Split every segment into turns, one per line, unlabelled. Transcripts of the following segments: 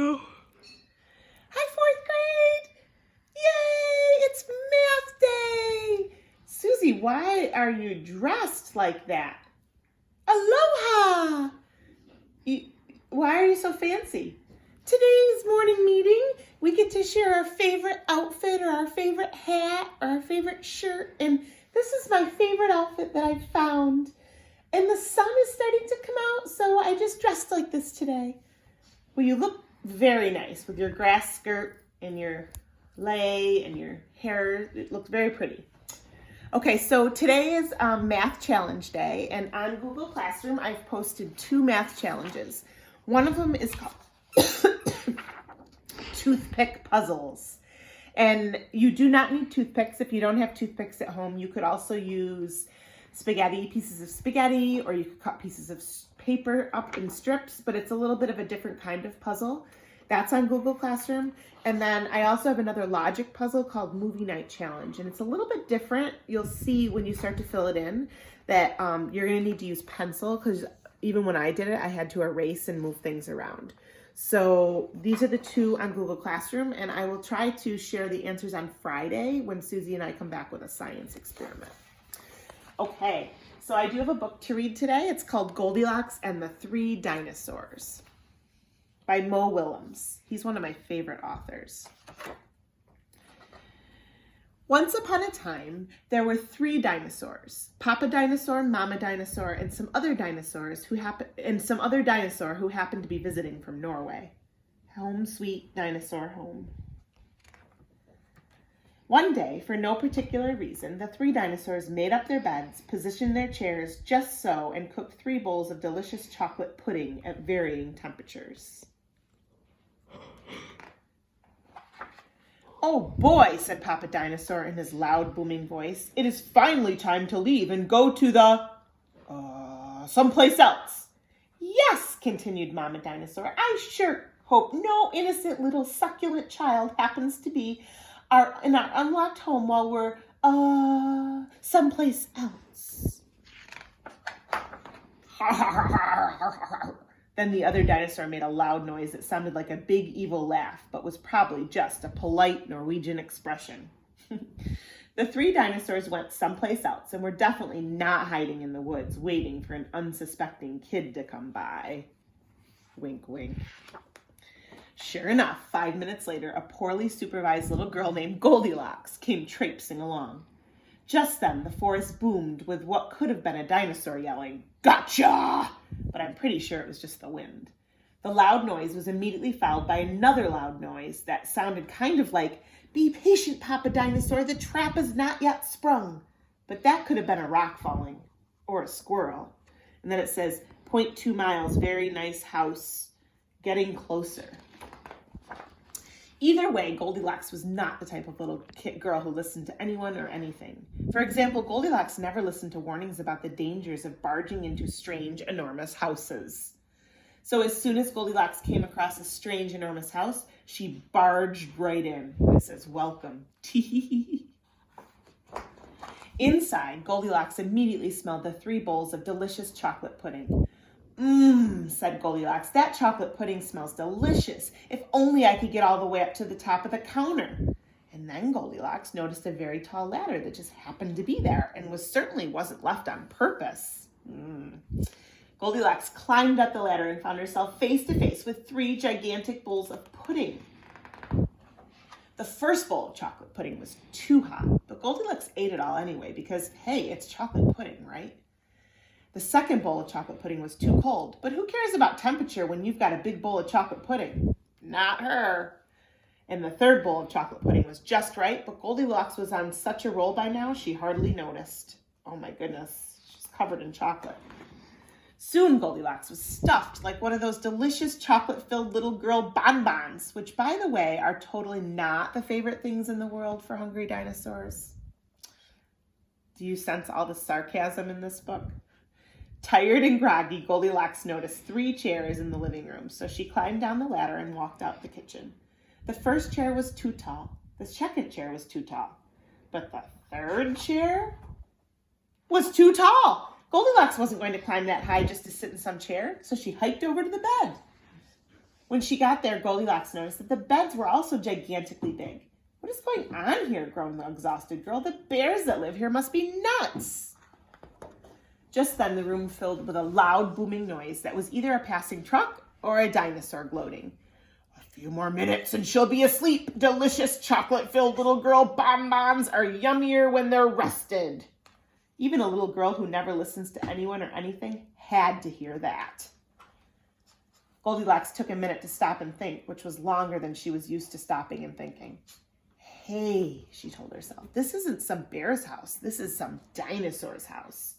go. Hi, fourth grade. Yay, it's math day. Susie, why are you dressed like that? Aloha. Why are you so fancy? Today's morning meeting, we get to share our favorite outfit or our favorite hat or our favorite shirt. And this is my favorite outfit that I've found. And the sun is starting to come out, so I just dressed like this today. Well, you look very nice with your grass skirt and your lei and your hair. It looks very pretty. Okay, so today is Math Challenge Day, and on Google Classroom, I've posted 2 math challenges. One of them is called Toothpick Puzzles. And you do not need toothpicks. If you don't have toothpicks at home, you could also use pieces of spaghetti, or you could cut pieces of paper up in strips, but it's a little bit of a different kind of puzzle. That's on Google Classroom. And then I also have another logic puzzle called Movie Night Challenge, and it's a little bit different. You'll see when you start to fill it in that you're gonna need to use pencil, because even when I did it, I had to erase and move things around. So these are the 2 on Google Classroom, and I will try to share the answers on Friday when Susie and I come back with a science experiment. Okay, so I do have a book to read today. It's called Goldilocks and the 3 Dinosaurs by Mo Willems. He's one of my favorite authors. Once upon a time, there were 3 dinosaurs: Papa Dinosaur, Mama Dinosaur, and some other dinosaur who happened to be visiting from Norway. Home, sweet dinosaur home. One day, for no particular reason, the 3 dinosaurs made up their beds, positioned their chairs just so, and cooked 3 bowls of delicious chocolate pudding at varying temperatures. "Oh boy," said Papa Dinosaur in his loud, booming voice, "it is finally time to leave and go to the, someplace else." "Yes," continued Mama Dinosaur, "I sure hope no innocent little succulent child happens to be in our unlocked home while we're, someplace else." Then the other dinosaur made a loud noise that sounded like a big evil laugh, but was probably just a polite Norwegian expression. The 3 dinosaurs went someplace else and were definitely not hiding in the woods, waiting for an unsuspecting kid to come by. Wink, wink. Sure enough, 5 minutes later, a poorly supervised little girl named Goldilocks came traipsing along. Just then, the forest boomed with what could have been a dinosaur yelling, "Gotcha!" But I'm pretty sure it was just the wind. The loud noise was immediately followed by another loud noise that sounded kind of like, "Be patient, Papa Dinosaur, the trap is not yet sprung." But that could have been a rock falling, or a squirrel. And then it says, "0.2 miles, very nice house, getting closer." Either way, Goldilocks was not the type of little girl who listened to anyone or anything. For example, Goldilocks never listened to warnings about the dangers of barging into strange, enormous houses. So as soon as Goldilocks came across a strange, enormous house, she barged right in. It says, "Welcome." Inside, Goldilocks immediately smelled the 3 bowls of delicious chocolate pudding. Said Goldilocks, "that chocolate pudding smells delicious. If only I could get all the way up to the top of the counter." And then Goldilocks noticed a very tall ladder that just happened to be there and certainly wasn't left on purpose. Goldilocks climbed up the ladder and found herself face to face with 3 gigantic bowls of pudding. The first bowl of chocolate pudding was too hot, but Goldilocks ate it all anyway because, hey, it's chocolate pudding, right? The second bowl of chocolate pudding was too cold, but who cares about temperature when you've got a big bowl of chocolate pudding? Not her. And the third bowl of chocolate pudding was just right, but Goldilocks was on such a roll by now, she hardly noticed. Oh my goodness, she's covered in chocolate. Soon Goldilocks was stuffed like one of those delicious chocolate-filled little girl bonbons, which, by the way, are totally not the favorite things in the world for hungry dinosaurs. Do you sense all the sarcasm in this book? Tired and groggy, Goldilocks noticed 3 chairs in the living room, so she climbed down the ladder and walked out the kitchen. The first chair was too tall. The second chair was too tall. But the third chair was too tall. Goldilocks wasn't going to climb that high just to sit in some chair, so she hiked over to the bed. When she got there, Goldilocks noticed that the beds were also gigantically big. What is going on here, groaned the exhausted girl. The bears that live here must be nuts. Just then, the room filled with a loud, booming noise that was either a passing truck or a dinosaur gloating. A few more minutes and she'll be asleep. Delicious chocolate-filled little girl bonbons are yummier when they're rested. Even a little girl who never listens to anyone or anything had to hear that. Goldilocks took a minute to stop and think, which was longer than she was used to stopping and thinking. Hey, she told herself, this isn't some bear's house. This is some dinosaur's house.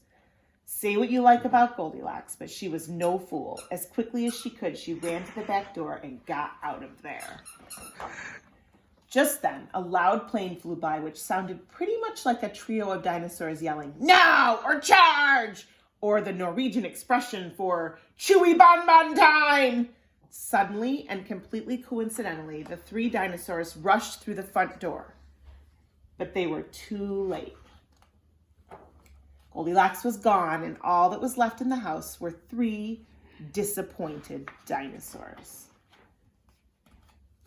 Say what you like about Goldilocks, but she was no fool. As quickly as she could, she ran to the back door and got out of there. Just then, a loud plane flew by, which sounded pretty much like a trio of dinosaurs yelling, "Now!" or "Charge!" or the Norwegian expression for "Chewy bonbon time!" Suddenly and completely coincidentally, the three dinosaurs rushed through the front door. But they were too late. Goldilocks was gone, and all that was left in the house were three disappointed dinosaurs.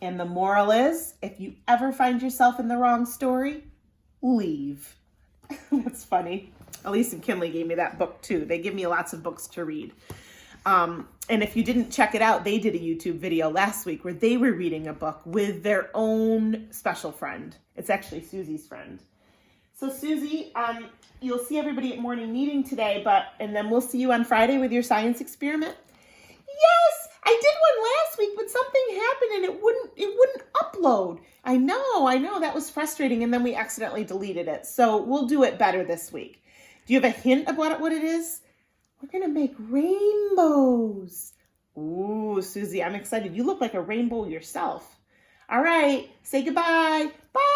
And the moral is, if you ever find yourself in the wrong story, leave. That's funny. Elise and Kinley gave me that book too. They give me lots of books to read. And if you didn't check it out, they did a YouTube video last week where they were reading a book with their own special friend. It's actually Susie's friend. So Susie, you'll see everybody at morning meeting today, and then we'll see you on Friday with your science experiment. Yes, I did one last week, but something happened and it wouldn't upload. I know, that was frustrating, and then we accidentally deleted it. So we'll do it better this week. Do you have a hint about what it is? We're gonna make rainbows. Ooh, Susie, I'm excited. You look like a rainbow yourself. All right, say goodbye. Bye.